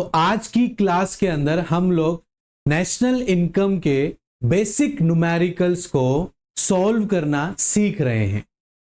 तो आज की क्लास के अंदर हम लोग नेशनल इनकम के बेसिक न्यूमेरिकल्स को सॉल्व करना सीख रहे हैं।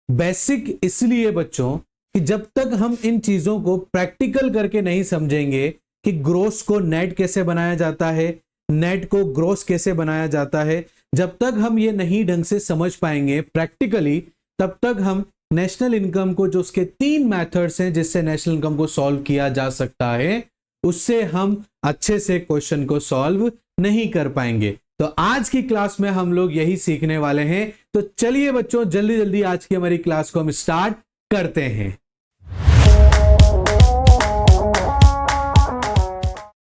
बेसिक इसलिए बच्चों कि जब तक हम इन चीजों को प्रैक्टिकल करके नहीं समझेंगे कि ग्रोस को नेट कैसे बनाया जाता है, नेट को ग्रोस कैसे बनाया जाता है, जब तक हम ये नहीं ढंग से समझ पाएंगे प्रैक्टिकली, तब तक हम नेशनल इनकम को जो उसके 3 मेथड्स हैं जिससे नेशनल इनकम को सॉल्व किया जा सकता है, उससे हम अच्छे से क्वेश्चन को सॉल्व नहीं कर पाएंगे। तो आज की क्लास में हम लोग यही सीखने वाले हैं। तो चलिए बच्चों, जल्दी जल्दी आज की हमारी क्लास को हम स्टार्ट करते हैं।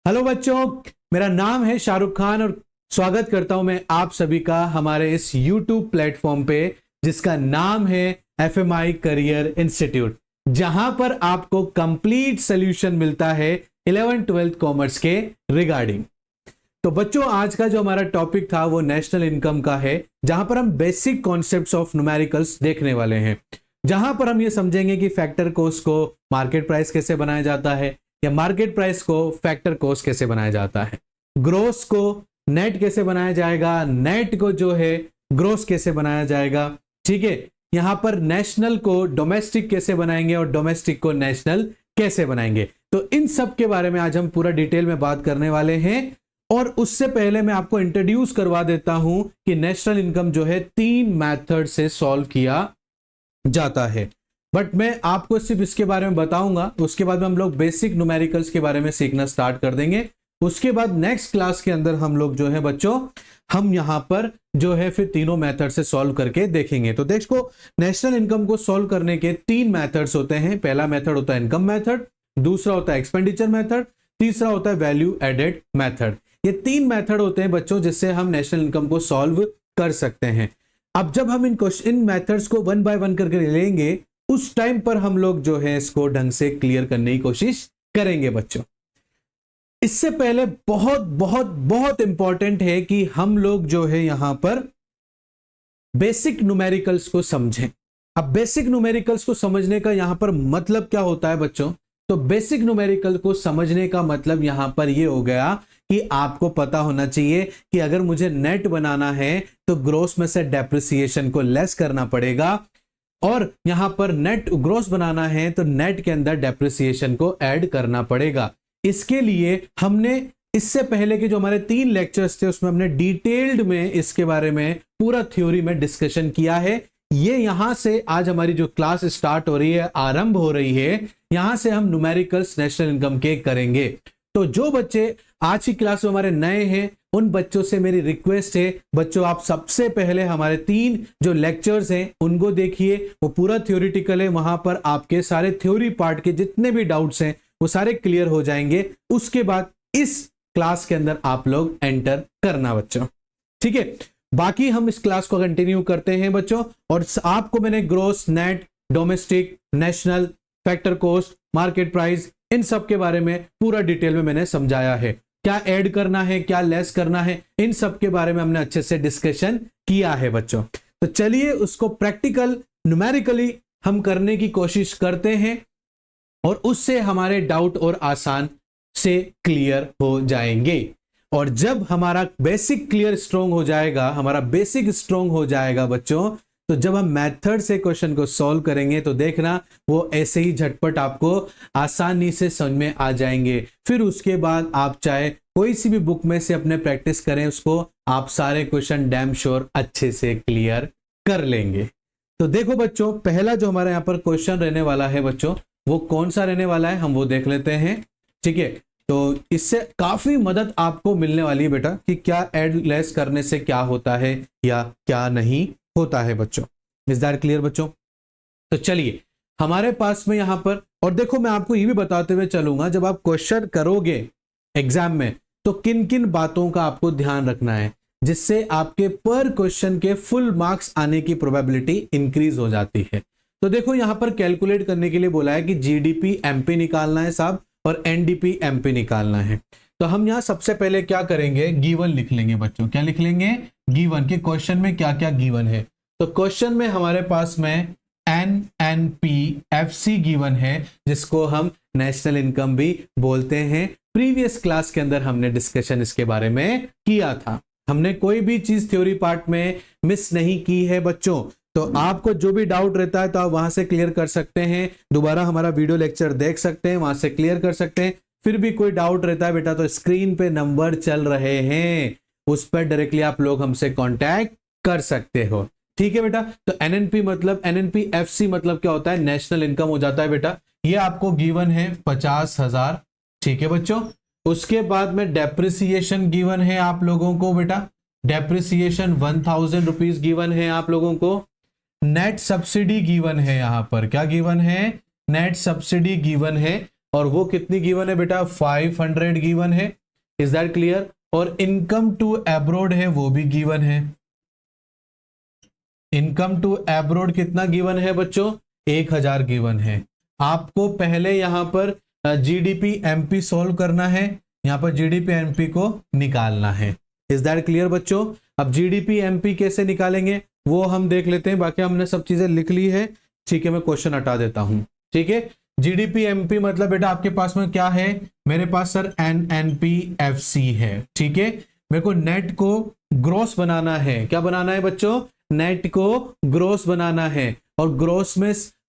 हेलो बच्चों, मेरा नाम है शाहरुख खान और स्वागत करता हूं मैं आप सभी का हमारे इस YouTube प्लेटफॉर्म पे जिसका नाम है FMI करियर इंस्टीट्यूट, जहां पर आपको कंप्लीट सॉल्यूशन मिलता है 11th-12th कॉमर्स के रिगार्डिंग। तो बच्चों, आज का जो हमारा टॉपिक था वो नेशनल इनकम का है, जहां पर हम बेसिक कॉन्सेप्ट्स ऑफ न्यूमेरिकल्स देखने वाले हैं, जहां पर हम ये समझेंगे कि फैक्टर कॉस्ट को मार्केट प्राइस कैसे बनाया जाता है या मार्केट प्राइस को फैक्टर कॉस्ट कैसे बनाया जाता है, ग्रोस को नेट कैसे बनाया जाएगा, नेट को जो है ग्रोस कैसे बनाया जाएगा। ठीक है, यहां पर नेशनल को डोमेस्टिक कैसे बनाएंगे और डोमेस्टिक को नेशनल कैसे बनाएंगे। तो इन सब के बारे में आज हम पूरा डिटेल में बात करने वाले हैं। और उससे पहले मैं आपको इंट्रोड्यूस करवा देता हूं कि नेशनल इनकम जो है 3 मेथड से सॉल्व किया जाता है, बट मैं आपको सिर्फ इसके बारे में बताऊंगा। उसके बाद में हम लोग बेसिक न्यूमेरिकल्स के बारे में सीखना स्टार्ट कर देंगे। उसके बाद नेक्स्ट क्लास के अंदर हम लोग जो है बच्चों, हम यहां पर जो है फिर तीनों मेथड से सॉल्व करके देखेंगे। तो देखो, नेशनल इनकम को सॉल्व करने के 3 मेथड्स होते हैं। पहला मेथड होता है इनकम मेथड, दूसरा होता है एक्सपेंडिचर मेथड, तीसरा होता है वैल्यू एडेड मेथड। ये 3 मेथड होते हैं बच्चों जिससे हम नेशनल इनकम को सॉल्व कर सकते हैं। अब जब हम इन मेथड्स को 1 बाय 1 करके लेंगे, उस टाइम पर हम लोग जो है इसको ढंग से क्लियर करने की कोशिश करेंगे बच्चों। इससे पहले बहुत बहुत बहुत इंपॉर्टेंट है कि हम लोग जो है यहां पर बेसिक न्यूमेरिकल्स को समझें। अब बेसिक न्यूमेरिकल्स को समझने का यहां पर मतलब क्या होता है बच्चों? तो बेसिक न्यूमेरिकल को समझने का मतलब यहां पर यह हो गया कि आपको पता होना चाहिए कि अगर मुझे नेट बनाना है तो ग्रोस में से डेप्रिसिएशन को लेस करना पड़ेगा, और यहां पर नेट ग्रोस बनाना है तो नेट के अंदर डेप्रिसिएशन को ऐड करना पड़ेगा। इसके लिए हमने इससे पहले के जो हमारे 3 लेक्चर्स थे उसमें हमने डिटेल्ड में इसके बारे में पूरा थ्योरी में डिस्कशन किया है। ये यहां से आज हमारी जो क्लास स्टार्ट हो रही है, आरंभ हो रही है, यहां से हम न्यूमेरिकल्स नेशनल इनकम के करेंगे। तो जो बच्चे आज की क्लास में हमारे नए हैं, उन बच्चों से मेरी रिक्वेस्ट है बच्चों, आप सबसे पहले हमारे 3 जो लेक्चर्स हैं उनको देखिए। वो पूरा थ्योरेटिकल है, वहां पर आपके सारे थ्योरी पार्ट के जितने भी डाउट्स हैं वो सारे क्लियर हो जाएंगे। उसके बाद इस क्लास के अंदर आप लोग एंटर करना बच्चों। ठीक है, बाकी हम इस क्लास को कंटिन्यू करते हैं बच्चों। और आपको मैंने gross, net, domestic, national, factor cost, market price, इन सब के बारे में पूरा डिटेल में मैंने समझाया है। क्या ऐड करना है, क्या लेस करना है, इन सब के बारे में हमने अच्छे से डिस्कशन किया है बच्चों। तो चलिए उसको प्रैक्टिकल न्यूमेरिकली हम करने की कोशिश करते हैं और उससे हमारे डाउट और आसान से क्लियर हो जाएंगे। और जब हमारा बेसिक क्लियर स्ट्रॉन्ग हो जाएगा, हमारा बेसिक स्ट्रॉन्ग हो जाएगा बच्चों, तो जब हम मेथड से क्वेश्चन को सॉल्व करेंगे तो देखना वो ऐसे ही झटपट आपको आसानी से समझ में आ जाएंगे। फिर उसके बाद आप चाहे कोई सी भी बुक में से अपने प्रैक्टिस करें, उसको आप सारे क्वेश्चन डैम श्योर अच्छे से क्लियर कर लेंगे। तो देखो बच्चों, पहला जो हमारे यहाँ पर क्वेश्चन रहने वाला है बच्चों, वो कौन सा रहने वाला है हम वो देख लेते हैं। ठीक है, तो इससे काफी मदद आपको मिलने वाली है बेटा कि क्या ऐड लेस करने से क्या होता है या क्या नहीं होता है बच्चों। इज दैट क्लियर बच्चों? तो चलिए हमारे पास में यहां पर, और देखो मैं आपको ये भी बताते हुए चलूंगा, जब आप क्वेश्चन करोगे एग्जाम में तो किन किन बातों का आपको ध्यान रखना है जिससे आपके पर क्वेश्चन के फुल मार्क्स आने की प्रोबेबिलिटी इंक्रीज हो जाती है। तो देखो यहां पर कैलकुलेट करने के लिए बोला है कि जीडीपी एमपी निकालना है साहब और एनडीपी एमपी निकालना है। तो हम यहां सबसे पहले क्या करेंगे, गिवन लिख लेंगे बच्चों। क्या लिख लेंगे? गिवन के क्वेश्चन में क्या क्या गिवन है। तो क्वेश्चन में हमारे पास में NNP FC गिवन है, जिसको हम नेशनल इनकम भी बोलते हैं। प्रीवियस क्लास के अंदर हमने डिस्कशन इसके बारे में किया था। हमने कोई भी चीज थ्योरी पार्ट में मिस नहीं की है बच्चों। तो आपको जो भी डाउट रहता है तो आप वहां से क्लियर कर सकते हैं, दोबारा हमारा वीडियो लेक्चर देख सकते हैं, वहां से क्लियर कर सकते हैं। फिर भी कोई डाउट रहता है बेटा तो स्क्रीन पे नंबर चल रहे हैं, उस पर डायरेक्टली आप लोग हमसे कांटेक्ट कर सकते हो। ठीक है बेटा। तो एनएनपी मतलब एनएनपीएफसी मतलब क्या होता है, नेशनल इनकम हो जाता है बेटा। ये आपको गिवन है 50,000। ठीक है बच्चों। उसके बाद में डेप्रिसिएशन गिवन है आप लोगों को बेटा, डेप्रिसिएशन 1000 रुपीज गिवन है आप लोगों को। नेट सब्सिडी गिवन है, यहां पर क्या गिवन है, नेट सब्सिडी गिवन है, और वो कितनी गिवन है बेटा, 500 गिवन है। Is that clear. और इनकम टू एब्रोड है, वो भी गिवन है। इनकम टू एब्रोड कितना गिवन है बच्चों, 1000 गिवन है। आपको पहले यहां पर जीडीपी एमपी सॉल्व करना है, यहां पर जीडीपी एमपी को निकालना है। इज दैट क्लियर बच्चों। अब जीडीपी एमपी कैसे निकालेंगे वो हम देख लेते हैं, बाकी हमने सब चीजें लिख ली है। ठीक है, मैं क्वेश्चन हटा देता हूं। ठीक है, जीडीपी एमपी मतलब बेटा आपके पास में क्या है, मेरे पास सर एनएनपीएफसी है। ठीक है, मेरे को नेट को ग्रोस बनाना है। क्या बनाना है बच्चों, नेट को ग्रोस बनाना है। और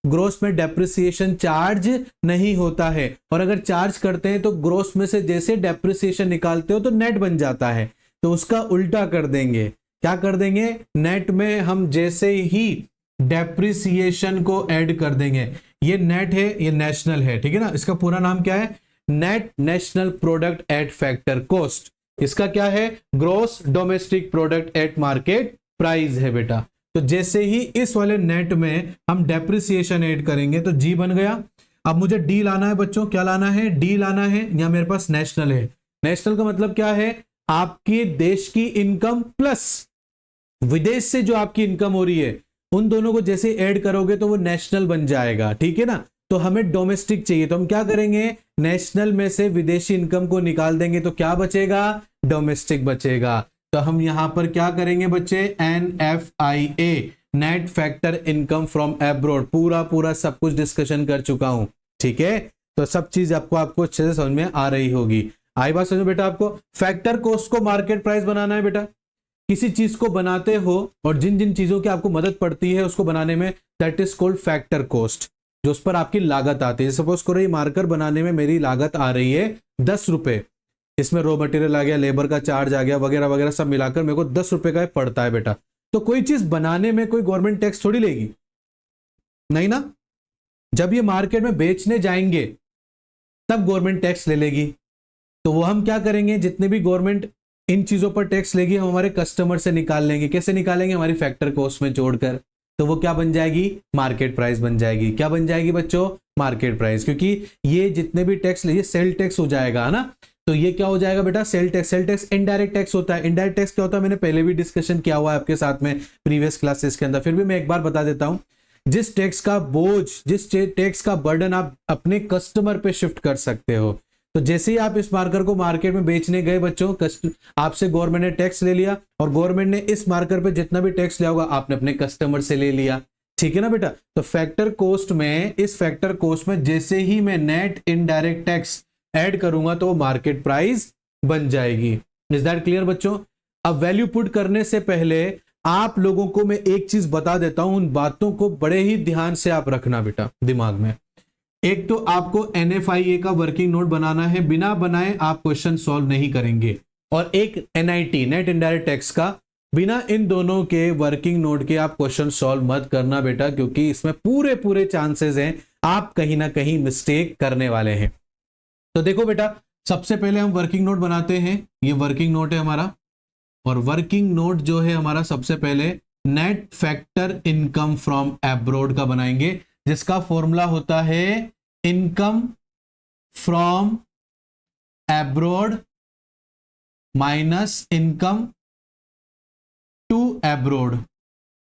ग्रोस में डेप्रिसिएशन चार्ज नहीं होता है, और अगर चार्ज करते हैं तो ग्रोस में से जैसे डेप्रिसिएशन निकालते हो तो नेट बन जाता है। तो उसका उल्टा कर देंगे, क्या कर देंगे, नेट में हम जैसे ही डेप्रिसिएशन को ऐड कर देंगे। ये नेट है, ये नेशनल है, ठीक है ना। इसका पूरा नाम क्या है, net national product at factor cost. इसका क्या है, gross domestic product at market price है बेटा। तो जैसे ही इस वाले नेट में हम डेप्रिसिएशन ऐड करेंगे तो जी बन गया। अब मुझे डी लाना है बच्चों, क्या लाना है, डी लाना है। यहां मेरे पास नेशनल है। नेशनल का मतलब क्या है, आपके देश की इनकम प्लस विदेश से जो आपकी इनकम हो रही है, उन दोनों को जैसे ऐड करोगे तो वो नेशनल बन जाएगा। ठीक है ना। तो हमें डोमेस्टिक चाहिए, तो हम क्या करेंगे, नेशनल में से विदेशी इनकम को निकाल देंगे तो क्या बचेगा, डोमेस्टिक बचेगा। तो हम यहां पर क्या करेंगे बच्चे, NFIA, net factor income from abroad. पूरा सब कुछ डिस्कशन कर चुका हूं। ठीक है, तो सब चीज आपको अच्छे से समझ में आ रही होगी। आई बात समझो बेटा। आपको फैक्टर कॉस्ट को मार्केट प्राइस बनाना है बेटा। किसी चीज को बनाते हो और जिन जिन चीजों की आपको मदद पड़ती है उसको बनाने में, that is called factor cost, जो उस पर आपकी लागत आती है। सपोज करो ये मार्कर बनाने में मेरी लागत आ रही है 10 रुपए, इसमें रॉ मटेरियल आ गया, लेबर का चार्ज आ गया, वगैरह वगैरह सब मिलाकर मेरे को 10 रुपए का पड़ता है बेटा। तो कोई चीज बनाने में कोई गवर्नमेंट टैक्स थोड़ी लेगी, नहीं ना। जब ये मार्केट में बेचने जाएंगे तब गवर्नमेंट टैक्स ले लेगी। तो वो हम क्या करेंगे, जितने भी गवर्नमेंट इन चीजों पर टैक्स लेगी हम हमारे कस्टमर से निकाल लेंगे। कैसे निकालेंगे, हमारी फैक्टर कॉस्ट में जोड़कर। तो वो क्या बन जाएगी, मार्केट प्राइस बन जाएगी। क्या बन जाएगी बच्चों, मार्केट प्राइस। क्योंकि ये जितने भी टैक्स ये सेल टैक्स हो जाएगा, है ना। तो ये क्या हो जाएगा बेटा, sale tax. Sale tax indirect tax होता है। इनडायरेक्ट टैक्स क्या होता है, मैंने पहले भी डिस्कशन किया हुआ है आपके साथ में प्रीवियस क्लासेस के अंदर, फिर भी मैं एक बार बता देता हूं। जिस टैक्स का बोझ, जिस टैक्स का बर्डन आप अपने कस्टमर पे शिफ्ट कर सकते हो। तो जैसे ही आप इस मार्कर को मार्केट में बेचने गए बच्चों, आपसे गवर्नमेंट ने टैक्स ले लिया, और गवर्नमेंट ने इस मार्कर पे जितना भी टैक्स लिया होगा आपने अपने कस्टमर से ले लिया। ठीक है ना बेटा। तो फैक्टर कॉस्ट में, इस फैक्टर कॉस्ट में जैसे ही मैं नेट इनडायरेक्ट टैक्स ऐड करूंगा तो वो मार्केट प्राइस बन जाएगी। इज दैट क्लियर बच्चों। अब वैल्यू पुट करने से पहले आप लोगों को मैं एक चीज बता देता हूं, उन बातों को बड़े ही ध्यान से आप रखना बेटा दिमाग में। एक तो आपको NFIA का वर्किंग नोट बनाना है, बिना बनाए आप क्वेश्चन सॉल्व नहीं करेंगे। और एक NIT, नेट इनडायरेक्ट टैक्स का, बिना इन दोनों के वर्किंग नोट के आप क्वेश्चन सॉल्व मत करना बेटा, क्योंकि इसमें पूरे चांसेस हैं आप कहीं ना कहीं मिस्टेक करने वाले हैं। तो देखो बेटा, सबसे पहले हम वर्किंग नोट बनाते हैं। ये वर्किंग नोट है हमारा, और वर्किंग नोट जो है हमारा सबसे पहले net factor income from abroad का बनाएंगे, जिसका फॉर्मूला होता है income from abroad minus income to abroad.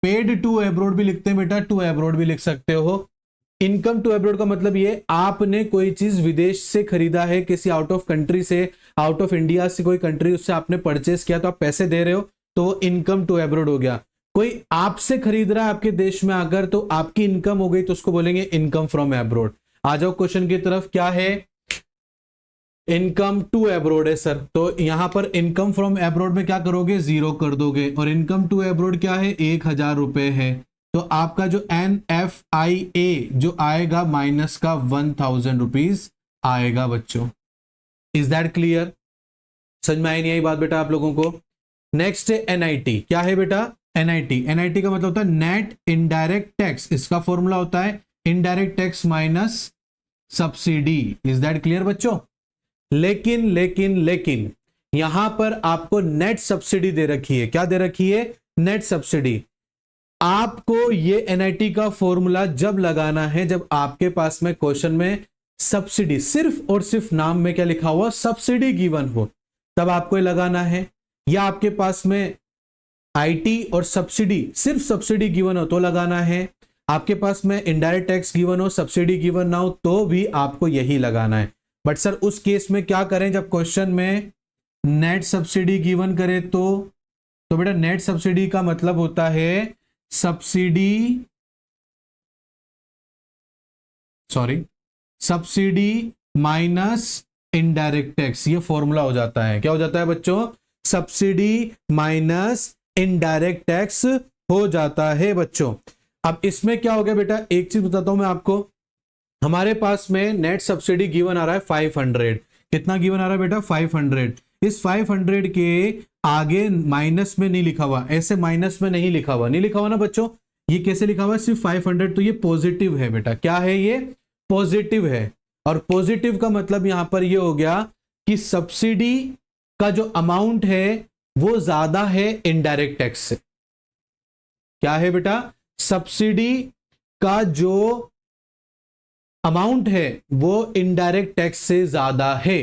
Paid to abroad भी लिखते हैं बेटा, टू एब्रोड भी लिख सकते हो। इनकम टू एब्रोड का मतलब ये, आपने कोई चीज विदेश से खरीदा है, किसी आउट ऑफ कंट्री से, आउट ऑफ इंडिया से कोई कंट्री, उससे आपने परचेस किया तो आप पैसे दे रहे हो, तो इनकम टू एब्रोड हो गया। कोई आपसे खरीद रहा है आपके देश में आकर, तो आपकी इनकम हो गई, तो उसको बोलेंगे इनकम फ्रॉम एब्रोड। आ जाओ क्वेश्चन की तरफ, क्या है, इनकम टू एब्रोड है सर, तो यहां पर इनकम फ्रॉम एब्रोड में क्या करोगे, 0 कर दोगे, और इनकम टू एब्रोड क्या है, 1000 रुपए है। तो आपका जो NFIA जो आएगा माइनस का 1000 रुपीज आएगा बच्चों। Is that clear? समझ में आई नहीं आई बात बेटा आप लोगों को? नेक्स्ट है NIT। क्या है बेटा? NIT का मतलब होता है नेट इनडायरेक्ट टैक्स। इसका फॉर्मूला होता है indirect tax minus subsidy. Is that clear बच्चों? लेकिन यहां पर आपको नेट सब्सिडी दे रखी है। क्या दे रखी है? Net subsidy. आपको ये NIT का फॉर्मूला जब लगाना है जब आपके पास में क्वेश्चन में सब्सिडी, सिर्फ और सिर्फ नाम में क्या लिखा हुआ, सब्सिडी गिवन हो, तब आपको ये लगाना है। या आपके पास में IT और सब्सिडी, सिर्फ सब्सिडी गिवन हो तो लगाना है। आपके पास में इनडायरेक्ट टैक्स गिवन हो, सब्सिडी गिवन ना हो, तो भी आपको यही लगाना है। बट सर उस केस में क्या करें जब क्वेश्चन में नेट सब्सिडी गिवन करे तो बेटा नेट सब्सिडी का मतलब होता है सब्सिडी माइनस इनडायरेक्ट टैक्स। ये फॉर्मूला हो जाता है। क्या हो जाता है बच्चों? सब्सिडी माइनस इनडायरेक्ट टैक्स हो जाता है बच्चों। अब इसमें क्या हो गया बेटा, एक चीज बताता हूं मैं आपको। हमारे पास में नेट सब्सिडी गिवन आ रहा है 500। कितना गिवन आ रहा है बेटा? 500। इस 500 के आगे माइनस में नहीं लिखा हुआ, ऐसे माइनस में नहीं लिखा हुआ ना बच्चों। ये कैसे लिखा हुआ है? सिर्फ 500। तो ये पॉजिटिव है बेटा। क्या है ये? पॉजिटिव है। और पॉजिटिव का मतलब यहां पर ये हो गया कि सब्सिडी का जो अमाउंट है वो ज्यादा है इनडायरेक्ट टैक्स से। क्या है बेटा? सब्सिडी का जो अमाउंट है वो इनडायरेक्ट टैक्स से ज्यादा है।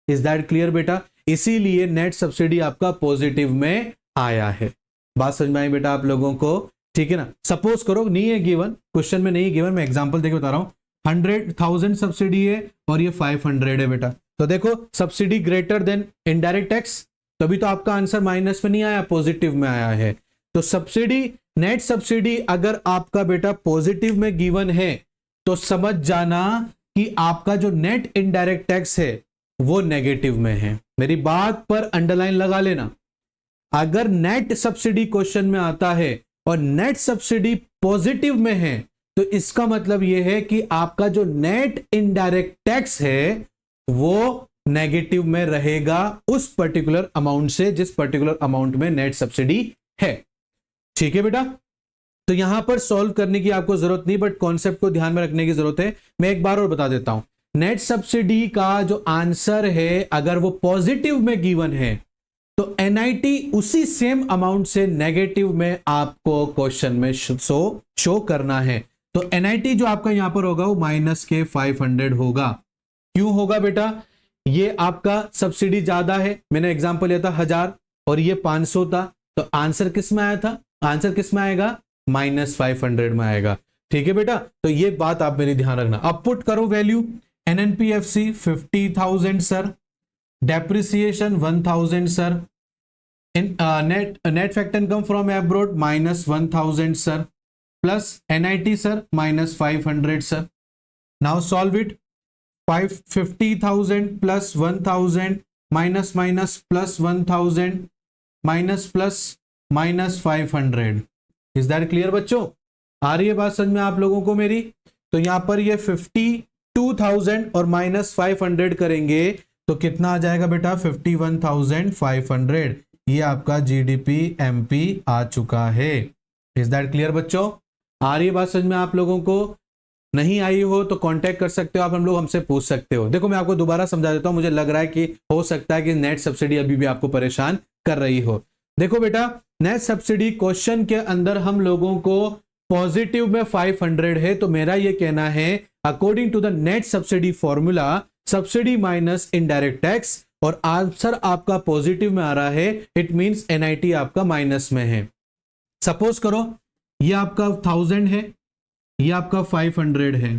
इज दैट क्लियर बेटा? इसीलिए नेट सब्सिडी आपका पॉजिटिव में आया है। बात समझ में आई बेटा आप लोगों को? ठीक है ना? सपोज करो नहीं है गिवन, क्वेश्चन में नहीं गिवन, मैं एग्जांपल देके बता रहा हूं। 100,000 सब्सिडी है और ये 500 है बेटा। तो देखो subsidy greater than indirect tax, तभी तो आपका आंसर माइनस में नहीं आया, पॉजिटिव में आया है। तो सब्सिडी, नेट सब्सिडी अगर आपका बेटा पॉजिटिव में गिवन है तो समझ जाना कि आपका जो नेट इनडायरेक्ट टैक्स है वो नेगेटिव में है। मेरी बात पर अंडरलाइन लगा लेना। अगर नेट सब्सिडी क्वेश्चन में आता है और नेट सब्सिडी पॉजिटिव में है तो इसका मतलब यह है कि आपका जो नेट इनडायरेक्ट टैक्स है वो नेगेटिव में रहेगा उस पर्टिकुलर अमाउंट से जिस पर्टिकुलर अमाउंट में नेट सब्सिडी है। ठीक है बेटा? तो यहां पर सॉल्व करने की आपको जरूरत नहीं, बट कॉन्सेप्ट को ध्यान में रखने की जरूरत है। मैं एक बार और बता देता हूं, नेट सब्सिडी का जो आंसर है अगर वो पॉजिटिव में गिवन है तो NIT उसी सेम अमाउंट से नेगेटिव में आपको क्वेश्चन में शो करना है। तो NIT जो आपका यहां पर होगा वो माइनस के 500 होगा। क्यों होगा बेटा? ये आपका सब्सिडी ज्यादा है, मैंने एग्जांपल लिया था 1000 और ये 500 था, तो आंसर किस में आया था? आंसर किस में आएगा? -500 में आएगा। ठीक है बेटा? तो ये बात आप मेरी ध्यान रखना। अब पुट करो value. NNPFC 50,000 sir, depreciation 1000 sir, net factor income from abroad -1000 sir, plus NIT sir -500 sir. Now solve it. 50,000 plus 1000 minus minus plus 1000 minus plus -500। Is that clear बच्चों? आ रही है बात समझ में आप लोगों को मेरी? तो यहां पर ये 52,000 और -500 करेंगे तो कितना आ जाएगा बेटा? 51,500। ये आपका GDP MP आ चुका है। इज दैट क्लियर बच्चों? आ रही है बात समझ में आप लोगों को? नहीं आई हो तो कांटेक्ट कर सकते हो आप, हम लोग हमसे पूछ सकते हो। देखो मैं आपको दोबारा समझा देता हूं, मुझे लग रहा है कि हो सकता है कि नेट सब्सिडी अभी भी आपको परेशान कर रही हो। देखो बेटा, नेट सब्सिडी क्वेश्चन के अंदर हम लोगों को पॉजिटिव में 500 है, तो मेरा ये कहना है according to the net subsidy formula subsidy minus indirect tax, और आंसर आपका पॉजिटिव में आ रहा है, इट मींस NIT आपका माइनस में है। सपोज करो ये आपका 1000 है, ये आपका 500 है।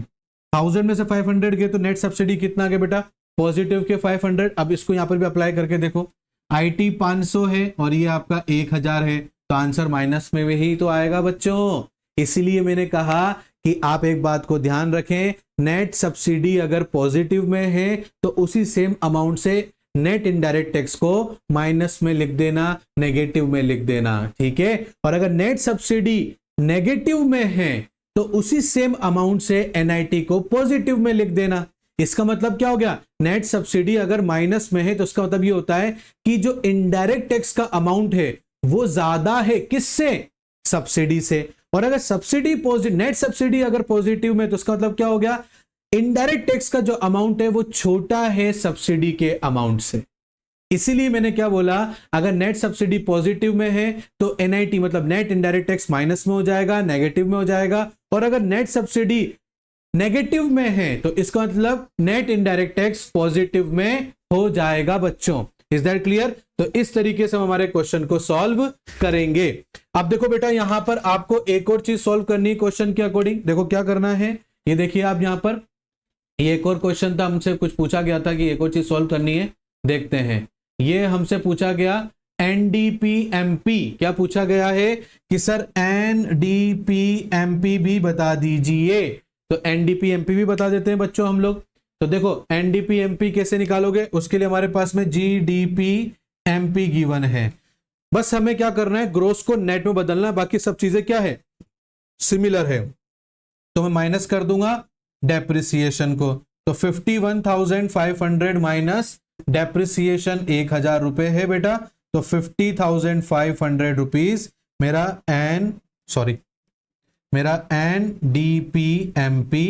1000 में से 500 गए तो नेट सब्सिडी कितना आ गया बेटा? पॉजिटिव के 500। अब इसको यहां पर भी अप्लाई करके देखो, IT 500 है और ये आपका 1000 है, तो आंसर माइनस में ही तो आएगा बच्चों। इसीलिए मैंने कहा कि आप एक बात को ध्यान रखें, नेट सब्सिडी अगर पॉजिटिव में है तो उसी सेम अमाउंट से नेट इनडायरेक्ट टैक्स को माइनस में लिख देना, नेगेटिव में लिख देना, ठीक है। और अगर नेट सब्सिडी नेगेटिव में है तो उसी सेम अमाउंट से एनआईटी को पॉजिटिव में लिख देना। इसका मतलब क्या हो गया, नेट सब्सिडी अगर माइनस में है तो उसका मतलब ये होता है कि जो इनडायरेक्ट टैक्स का अमाउंट है वो ज्यादा है किससे, सब्सिडी से। और अगर सब्सिडी पॉजिटिव, नेट सब्सिडी अगर पॉजिटिव में तो उसका मतलब क्या हो गया, इनडायरेक्ट टैक्स का जो अमाउंट है वो छोटा है सब्सिडी के अमाउंट से। इसीलिए मैंने क्या बोला, अगर नेट सब्सिडी पॉजिटिव में है तो एनआईटी मतलब नेट इनडायरेक्ट टैक्स माइनस में हो जाएगा, नेगेटिव में हो जाएगा। और अगर नेट सब्सिडी नेगेटिव में है तो इसका मतलब नेट इनडायरेक्ट टैक्स पॉजिटिव में हो जाएगा बच्चों। Is that clear? तो इस तरीके से हम हमारे क्वेश्चन को सॉल्व करेंगे। अब देखो बेटा, यहां पर आपको एक और चीज सॉल्व करनी है क्वेश्चन के अकॉर्डिंग। देखो क्या करना है, ये देखिए आप यहां पर, ये एक और क्वेश्चन था, हमसे कुछ पूछा गया था कि एक और चीज सॉल्व करनी है, देखते हैं। ये हमसे पूछा गया एनडीपीएमपी, क्या पूछा गया है कि सर एनडीपीएमपी भी बता दीजिए। तो एनडीपीएमपी भी बता देते हैं बच्चों हम लोग। तो देखो एनडीपीएमपी कैसे निकालोगे, उसके लिए हमारे पास में जीडीपीएमपी गिवन है। बस हमें क्या करना है, ग्रोस को नेट में बदलना है, बाकी सब चीजें क्या है, सिमिलर है। तो मैं माइनस कर दूंगा डेप्रिसिएशन को, तो 51,500 माइनस डेप्रिसिएशन 1,000 रुपए है बेटा, तो 50,500 रुपीज मेरा एनडीपीएमपी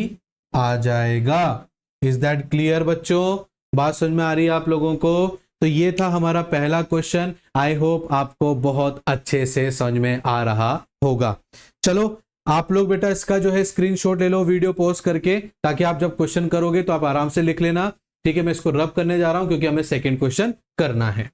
आ जाएगा। इज दैट क्लियर बच्चों? बात समझ में आ रही है आप लोगों को? तो ये था हमारा पहला क्वेश्चन। आई होप आपको बहुत अच्छे से समझ में आ रहा होगा। चलो आप लोग बेटा इसका जो है स्क्रीनशॉट ले लो वीडियो पॉज करके, ताकि आप जब क्वेश्चन करोगे तो आप आराम से लिख लेना, ठीक है। मैं इसको रब करने जा रहा हूं क्योंकि हमें सेकंड क्वेश्चन करना है।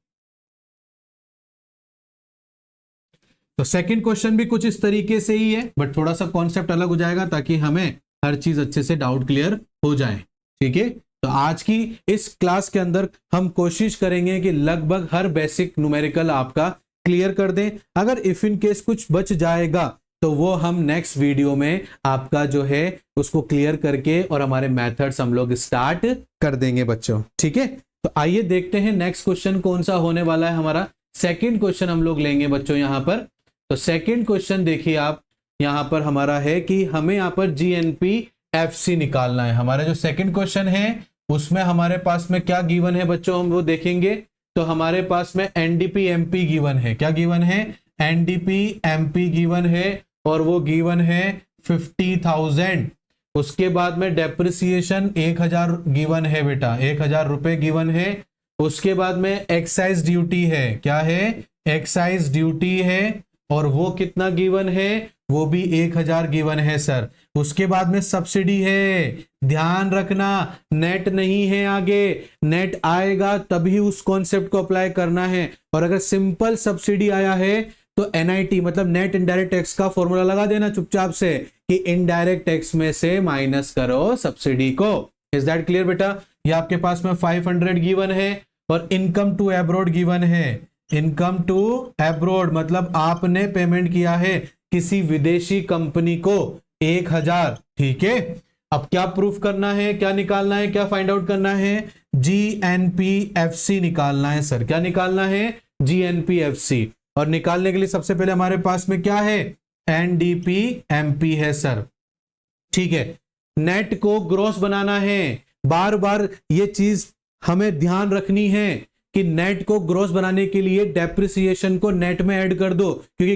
तो सेकंड क्वेश्चन भी कुछ इस तरीके से ही है, बट थोड़ा सा कॉन्सेप्ट अलग हो जाएगा ताकि हमें हर चीज अच्छे से डाउट क्लियर हो जाए, ठीक है। तो आज की इस क्लास के अंदर हम कोशिश करेंगे कि लगभग हर बेसिक न्यूमेरिकल आपका क्लियर कर दें। अगर इफ इन केस कुछ बच जाएगा तो वो हम नेक्स्ट वीडियो में आपका जो है उसको क्लियर करके और हमारे मेथड्स हम लोग स्टार्ट कर देंगे बच्चों, ठीक है। तो आइए देखते हैं नेक्स्ट क्वेश्चन कौन सा होने वाला है। हमारा सेकंड क्वेश्चन हम लोग लेंगे बच्चों यहां पर। तो सेकंड क्वेश्चन देखिए आप, यहां पर हमारा है कि हमें यहां पर जीएनपीएफसी निकालना है। हमारा जो सेकंड क्वेश्चन है उसमें हमारे पास में क्या गिवन है बच्चों, हम वो देखेंगे। तो हमारे पास में एनडीपीएमपी गिवन है। क्या गिवन है? एनडीपीएमपी गिवन है, और वो गिवन है 50,000। उसके बाद में डेप्रिसिएशन 1,000 गिवन है बेटा, 1,000 रुपए गिवन है। उसके बाद में एक्साइज ड्यूटी है, क्या है? एक्साइज ड्यूटी है, और वो कितना गिवन है? वो भी 1,000 गिवन है सर। उसके बाद में सब्सिडी है, ध्यान रखना नेट नहीं है आगे, नेट आएगा तभी उस कॉन्सेप्ट को अप्लाई करना है। और अगर सिंपल सब्सिडी आया है तो एनआईटी मतलब नेट इनडायरेक्ट टैक्स का फॉर्मूला लगा देना चुपचाप से कि इनडायरेक्ट टैक्स में से माइनस करो सब्सिडी को। इज दैट क्लियर बेटा? ये आपके पास में 500 गिवन है, और इनकम टू एब्रॉड गिवन है। इनकम टू एब्रॉड मतलब आपने पेमेंट किया है किसी विदेशी कंपनी को 1,000, ठीक है। अब क्या प्रूफ करना है, क्या निकालना है, क्या फाइंड आउट करना है? जीएनपीएफसी निकालना है सर। क्या निकालना है? जीएनपीएफसी। और निकालने के लिए सबसे पहले हमारे पास में क्या है? एनडीपीएमपी है सर, ठीक है। नेट को ग्रॉस बनाना है, बार बार ये चीज हमें ध्यान रखनी है कि नेट को ग्रॉस बनाने के लिए डेप्रिसिएशन को नेट में ऐड कर दो, क्योंकि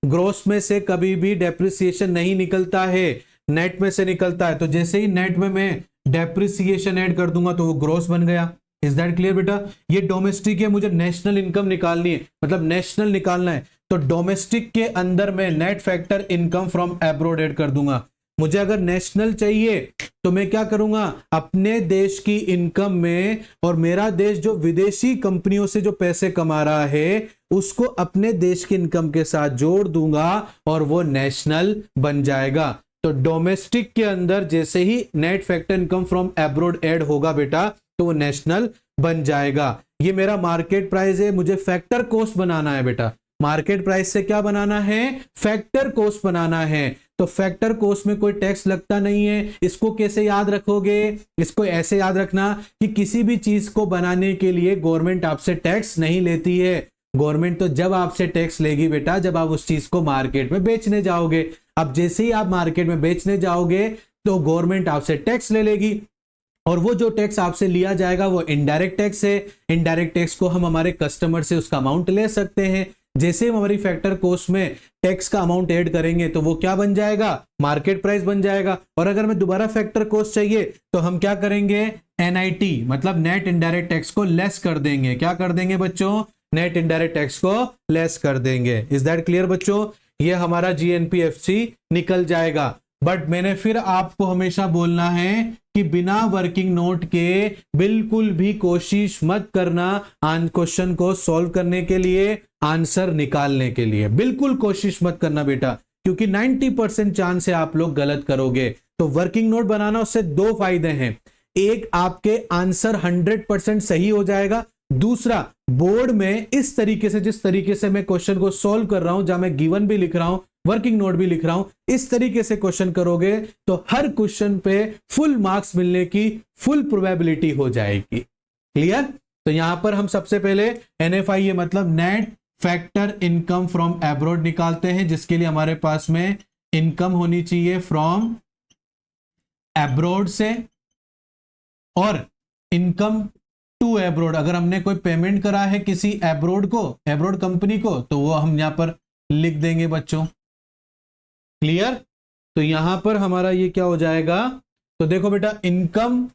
ग्रॉस में से कभी भी डेप्रिसिएशन नहीं निकलता है, नेट में से निकलता है। तो जैसे ही नेट में मैं डेप्रिसिएशन ऐड कर दूंगा तो वो ग्रॉस बन गया। इज दैट क्लियर बेटा? ये डोमेस्टिक है, मुझे नेशनल इनकम निकालनी है, मतलब नेशनल निकालना है, तो डोमेस्टिक के अंदर मैं net factor income from abroad add कर दूंगा। मुझे अगर नेशनल चाहिए तो मैं क्या करूंगा, अपने देश की इनकम में, और मेरा देश जो विदेशी कंपनियों से जो पैसे कमा रहा है उसको अपने देश की इनकम के साथ जोड़ दूंगा और वो नेशनल बन जाएगा। तो डोमेस्टिक के अंदर जैसे ही net factor income from abroad add होगा बेटा तो वो नेशनल बन जाएगा। ये मेरा मार्केट प्राइस है, मुझे फैक्टर कॉस्ट बनाना है बेटा। मार्केट प्राइस से क्या बनाना है? फैक्टर कॉस्ट बनाना है। तो फैक्टर कॉस्ट में कोई टैक्स लगता नहीं है। इसको कैसे याद रखोगे? इसको ऐसे याद रखना कि किसी भी चीज को बनाने के लिए गवर्नमेंट आपसे टैक्स नहीं लेती है। गवर्नमेंट तो जब आपसे टैक्स लेगी बेटा जब आप उस चीज को मार्केट में बेचने जाओगे। अब जैसे ही आप मार्केट में बेचने जाओगे तो गवर्नमेंट आपसे टैक्स ले लेगी, और वो जो टैक्स आपसे लिया जाएगा वो इनडायरेक्ट टैक्स है। इनडायरेक्ट टैक्स को हम हमारे कस्टमर से उसका अमाउंट ले सकते हैं। जैसे हम हमारी फैक्टर कॉस्ट में टैक्स का अमाउंट ऐड करेंगे तो वो क्या बन जाएगा? मार्केट प्राइस बन जाएगा। और अगर हमें दोबारा फैक्टर कॉस्ट चाहिए तो हम क्या करेंगे? NIT मतलब नेट इनडायरेक्ट टैक्स को लेस कर देंगे। क्या कर देंगे बच्चों? नेट इनडायरेक्ट टैक्स को लेस कर देंगे। इज दैट क्लियर बच्चों? ये हमारा GNPFC निकल जाएगा। बट मैंने फिर आपको हमेशा बोलना है कि बिना वर्किंग नोट के बिल्कुल भी कोशिश मत करना क्वेश्चन को सॉल्व करने के लिए, आंसर निकालने के लिए बिल्कुल कोशिश मत करना बेटा, क्योंकि 90% चांस है आप लोग गलत करोगे। तो वर्किंग नोट बनाना, उससे दो फायदे हैं। एक, आपके आंसर 100% सही हो जाएगा। दूसरा, बोर्ड में इस तरीके से, जिस तरीके से मैं क्वेश्चन को सॉल्व कर रहा हूं, जहां मैं गिवन भी लिख रहा हूं, वर्किंग नोट भी लिख रहा हूं, इस तरीके से क्वेश्चन करोगे तो हर क्वेश्चन पे फुल मार्क्स मिलने की फुल प्रोबेबिलिटी हो जाएगी। क्लियर? तो यहां पर हम सबसे पहले NFI मतलब net factor income from abroad निकालते हैं, जिसके लिए हमारे पास में इनकम होनी चाहिए फ्रॉम एब्रॉड से, और इनकम टू एब्रॉड। अगर हमने कोई पेमेंट करा है किसी एब्रॉड को, एब्रॉड कंपनी को, तो वो हम यहां पर लिख देंगे बच्चों। क्लियर? तो यहां पर हमारा ये क्या हो जाएगा? तो देखो बेटा, इनकम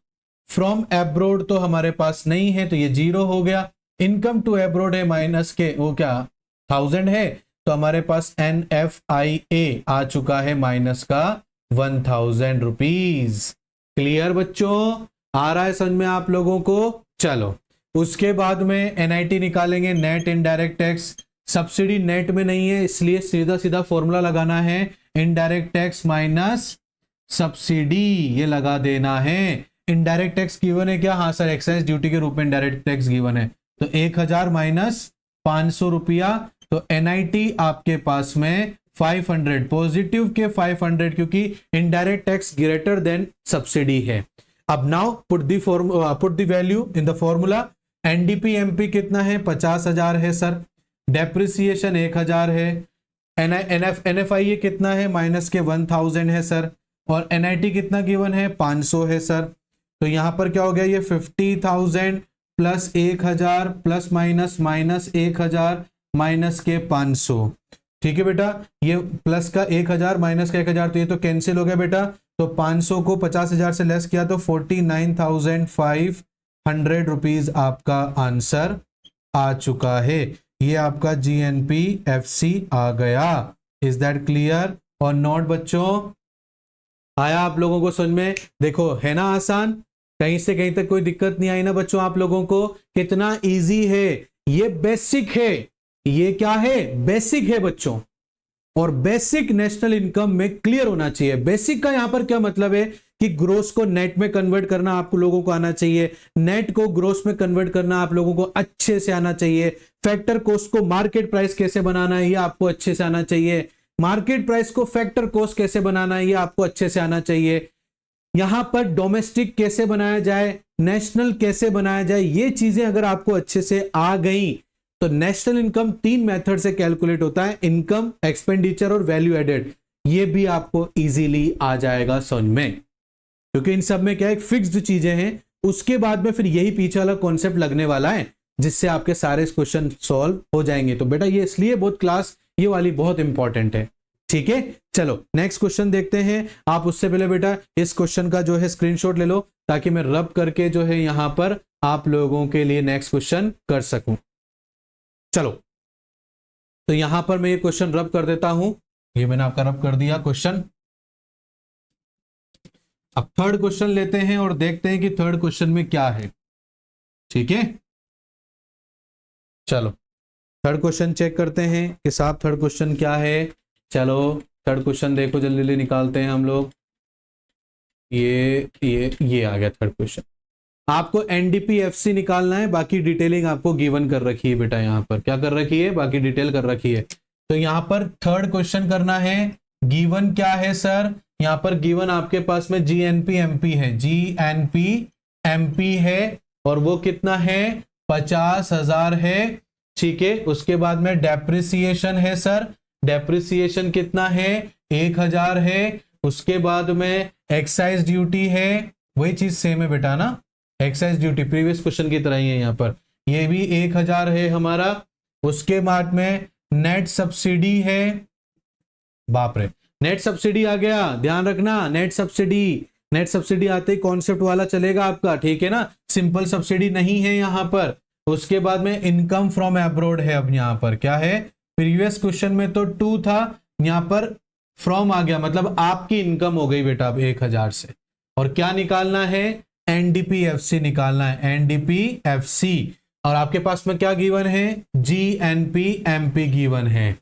फ्रॉम एब्रॉड तो हमारे पास नहीं है, तो ये 0 हो गया। इनकम टू एब्रॉड है माइनस के, वो क्या 1000 है, तो हमारे पास NFIA आ चुका है माइनस का 1000 रुपीज। क्लियर बच्चों? आ रहा है समझ में आप लोगों को? चलो, उसके बाद में NIT निकालेंगे, net indirect tax. Subsidy net में नहीं है, इसलिए सीधा सीधा फॉर्मूला लगाना है, इनडायरेक्ट टैक्स माइनस सब्सिडी, ये लगा देना है। इनडायरेक्ट टैक्स गिवन है क्या? हाँ सर, एक्साइज ड्यूटी के रूप में इनडायरेक्ट टैक्स गिवन है, तो 1000 माइनस 500 रुपया। तो NIT आपके पास में 500, पॉजिटिव के 500, क्योंकि indirect tax greater than subsidy है। अब now put the value in the formula. NDP-MP कितना है? 50,000 है सर। डेप्रिसिएशन 1000 है। NFI कितना है? माइनस के 1000 है सर। और NIT कितना गिवन है? 500 है सर। तो यहां पर क्या हो गया? ये 50,000 plus 1000 plus minus minus 1000 minus के 500। ठीक है बेटा, ये प्लस का 1000 माइनस का 1000, तो ये तो कैंसिल हो गया बेटा। तो 500 को 50,000 से लेस किया तो 49,500 रुपीज आपका आंसर आ चुका है। ये आपका GNPFC आ गया। इज दैट क्लियर और नॉट बच्चों? आया आप लोगों को समझ में? देखो, है ना आसान? कहीं से कहीं तक कोई दिक्कत नहीं आई ना बच्चों आप लोगों को? कितना इजी है, ये बेसिक है। ये क्या है? बेसिक है बच्चों। और बेसिक नेशनल इनकम में क्लियर होना चाहिए। बेसिक का यहां पर क्या मतलब है कि ग्रोस को नेट में कन्वर्ट करना आप लोगों को आना चाहिए, नेट को ग्रोस में कन्वर्ट करना आप लोगों को अच्छे से आना चाहिए, फैक्टर कॉस्ट को मार्केट प्राइस कैसे बनाना है ये आपको अच्छे से आना चाहिए, मार्केट प्राइस को फैक्टर कॉस्ट कैसे बनाना है ये आपको अच्छे से आना चाहिए, यहां पर डोमेस्टिक कैसे बनाया जाए, नेशनल कैसे बनाया जाए, ये चीजें अगर आपको अच्छे से आ गई तो नेशनल इनकम 3 मेथड से कैलकुलेट होता है, इनकम, एक्सपेंडिचर और वैल्यू एडेड। ये भी आपको इजीली आ जाएगा समझ में, क्योंकि इन सब में क्या एक फिक्स्ड चीजें हैं। उसके बाद में फिर यही पीछे वाला कॉन्सेप्ट लगने वाला है, जिससे आपके सारे क्वेश्चन सॉल्व हो जाएंगे। तो बेटा ये इसलिए बहुत क्लास ये वाली बहुत इंपॉर्टेंट है। ठीक है, चलो नेक्स्ट क्वेश्चन देखते हैं। आप उससे पहले बेटा इस क्वेश्चन का जो है स्क्रीनशॉट ले लो, ताकि मैं रब करके जो है यहां पर आप लोगों के लिए नेक्स्ट क्वेश्चन कर सकूं। चलो, तो यहां पर मैं ये क्वेश्चन रब कर देता हूं। ये मैंने आपका रब कर दिया क्वेश्चन। अब थर्ड क्वेश्चन लेते हैं और देखते हैं कि थर्ड क्वेश्चन में क्या है। ठीक है, चलो थर्ड क्वेश्चन चेक करते हैं कि साहब थर्ड क्वेश्चन क्या है। चलो थर्ड क्वेश्चन देखो, जल्दी जल्दी निकालते हैं हम लोग। ये आ गया थर्ड क्वेश्चन। आपको NDP-FC निकालना है, बाकी डिटेलिंग आपको गिवन कर रखी है बेटा। यहां पर क्या कर रखी है? बाकी डिटेल कर रखी है। तो यहां पर थर्ड क्वेश्चन करना है गिवन क्या है सर, यहां पर गिवन आपके पास में जीएनपी एमपी है, जीएनपी एमपी है, और वो कितना है 50,000 है। ठीक है, उसके बाद में डेप्रिसिएशन है सर, डेप्रिसिएशन कितना है 1,000 है। उसके बाद में एक्साइज ड्यूटी है, वही चीज सेम है बेटा ना, एक्साइज ड्यूटी प्रीवियस क्वेश्चन की तरह ही है यहाँ पर, ये भी 1,000 है हमारा। उसके बाद में नेट सब्सिडी है, बाप रे नेट सब्सिडी आ गया, ध्यान रखना नेट सब्सिडी, नेट सब्सिडी आते ही कॉन्सेप्ट वाला चलेगा आपका, ठीक है ना, सिंपल सब्सिडी नहीं है यहां पर। उसके बाद में इनकम फ्रॉम एब्रोड है, अब यहां पर क्या है, प्रीवियस क्वेश्चन में तो 2 था, यहां पर फ्रॉम आ गया, मतलब आपकी इनकम हो गई बेटा अब 1,000 से। और क्या निकालना है, एनडीपीएफसी निकालना है, एनडीपीएफसी। और आपके पास में क्या गिवन है, जीएनपी एमपी गिवन है।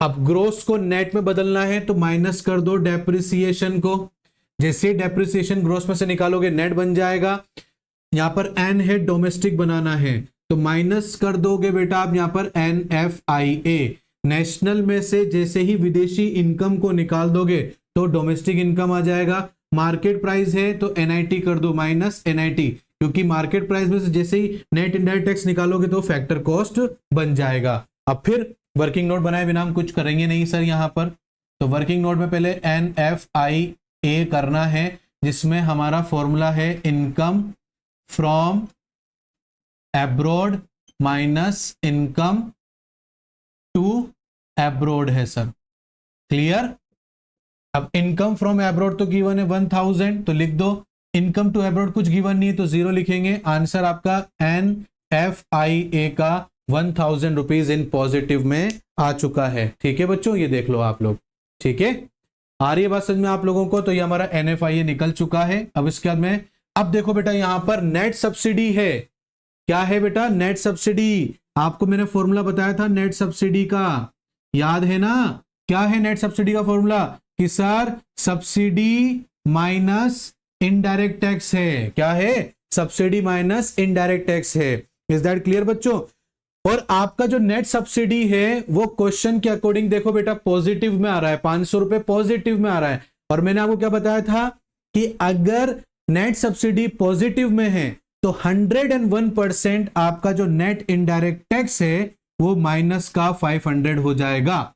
अब ग्रोस को नेट में बदलना है तो माइनस कर दो डेप्रिसिएशन को, जैसे डेप्रिसिएशन ग्रोस में से निकालोगे नेट बन जाएगा। यहां पर एन है डोमेस्टिक बनाना है तो माइनस कर दोगे बेटा आप यहां पर NFIA, नेशनल में से जैसे ही विदेशी इनकम को निकाल दोगे तो डोमेस्टिक इनकम आ जाएगा। मार्केट प्राइस है तो NIT कर दो माइनस NIT, क्योंकि मार्केट प्राइस में से जैसे ही नेट इनडायरेक्ट टैक्स निकालोगे तो फैक्टर कॉस्ट बन जाएगा। अब फिर वर्किंग नोट बनाए बिना हम कुछ करेंगे नहीं सर यहां पर, तो वर्किंग नोट में पहले NFIA करना है, जिसमें हमारा फॉर्मूला है income from abroad minus income to abroad है सर, क्लियर। अब इनकम फ्रॉम एब्रोड तो गिवन है 1,000 तो लिख दो, इनकम टू एब्रोड कुछ गिवन नहीं है तो 0 लिखेंगे। आंसर आपका NFIA का 1,000 रुपीज इन पॉजिटिव में आ चुका है। ठीक है बच्चों, ये देख लो आप लोग, ठीक है, आ रही है बात समझ में आप लोगों को। तो ये हमारा NFIA निकल चुका है। अब इसके बाद में अब देखो बेटा यहां पर नेट सब्सिडी है, क्या है बेटा नेट सब्सिडी, आपको मैंने फॉर्मूला बताया था नेट सब्सिडी का, याद है ना, क्या है नेट सब्सिडी का फॉर्मूला, कि sir subsidy minus indirect tax है, क्या है सब्सिडी माइनस इनडायरेक्ट टैक्स है। इज दैट क्लियर बच्चों। और आपका जो नेट सब्सिडी है वो क्वेश्चन के अकॉर्डिंग देखो बेटा पॉजिटिव में आ रहा है, 500 रुपए पॉजिटिव में आ रहा है। और मैंने आपको क्या बताया था कि अगर नेट सब्सिडी पॉजिटिव में है तो 101% आपका जो नेट इनडायरेक्ट टैक्स है वो माइनस का 500 हो जाएगा।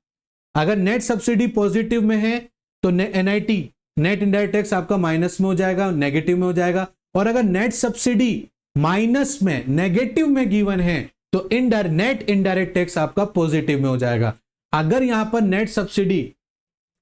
अगर नेट सब्सिडी पॉजिटिव में है तो NIT नेट इनडायरेक्ट टैक्स आपका माइनस में हो जाएगा, नेगेटिव में हो जाएगा। और अगर नेट सब्सिडी माइनस में नेगेटिव में गिवन है तो नेट इनडायरेक्ट टैक्स आपका पॉजिटिव में हो जाएगा। अगर यहां पर नेट सब्सिडी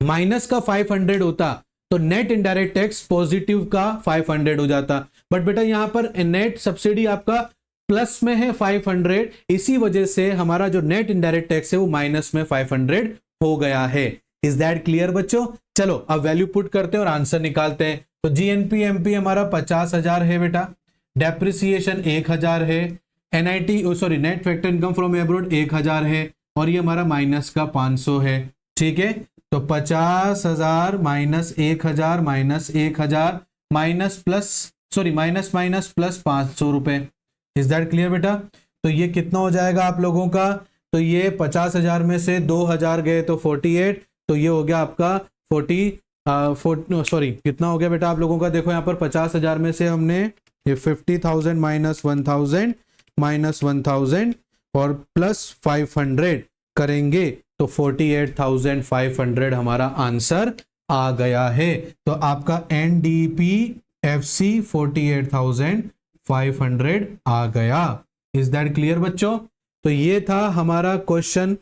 माइनस का 500 होता तो नेट इनडायरेक्ट टैक्स पॉजिटिव का 500 हो जाता, बट बेटा यहां पर नेट सब्सिडी आपका प्लस में है 500, इसी वजह से हमारा जो नेट इनडायरेक्ट टैक्स है वो माइनस में 500 हो गया है। इज दैट क्लियर बच्चों। चलो अब वैल्यू पुट करते हैं और आंसर निकालते हैं। तो जीएनपी एमपी हमारा 50,000 है बेटा, डेप्रिसिएशन 1,000 है, net factor income from abroad 1,000 है, और ये हमारा माइनस का 500 है। ठीक है, तो 50,000 minus 1,000 minus 1,000 minus minus plus 500 रुपए। इज दैट क्लियर बेटा। तो ये कितना हो जाएगा आप लोगों का, तो ये 50,000 में से 2,000 गए तो 48, तो ये हो गया आपका कितना हो गया बेटा आप लोगों का, देखो यहाँ पर 50,000 में से हमने ये 50,000 माइनस 1,000 और प्लस 500 करेंगे तो 48,500 हमारा आंसर आ गया है। तो आपका NDPFC 48,500 आ गया। इज दैट क्लियर बच्चों। तो ये था हमारा क्वेश्चन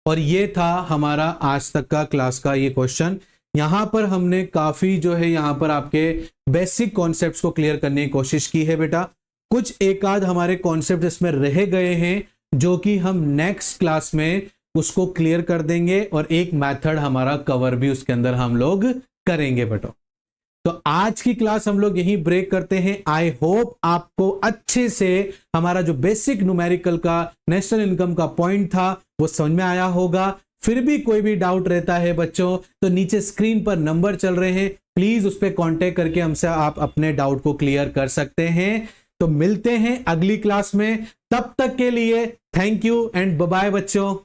और ये था हमारा आज तक का क्लास का ये क्वेश्चन। यहां पर हमने काफी जो है यहां पर आपके बेसिक कॉन्सेप्ट्स को क्लियर करने की कोशिश की है बेटा। कुछ एक आध हमारे कॉन्सेप्ट इसमें रह गए हैं जो कि हम नेक्स्ट क्लास में उसको क्लियर कर देंगे और एक मेथड हमारा कवर भी उसके अंदर हम लोग करेंगे बेटा। तो आज की क्लास हम लोग यहीं ब्रेक करते हैं। आई होप आपको अच्छे से हमारा जो बेसिक न्यूमेरिकल का नेशनल इनकम का पॉइंट था वो समझ में आया होगा। फिर भी कोई भी डाउट रहता है बच्चों तो नीचे स्क्रीन पर नंबर चल रहे हैं, प्लीज उस पर कांटेक्ट करके हमसे आप अपने डाउट को क्लियर कर सकते हैं। तो मिलते हैं अगली क्लास में, तब तक के लिए thank you and bye bye बच्चों।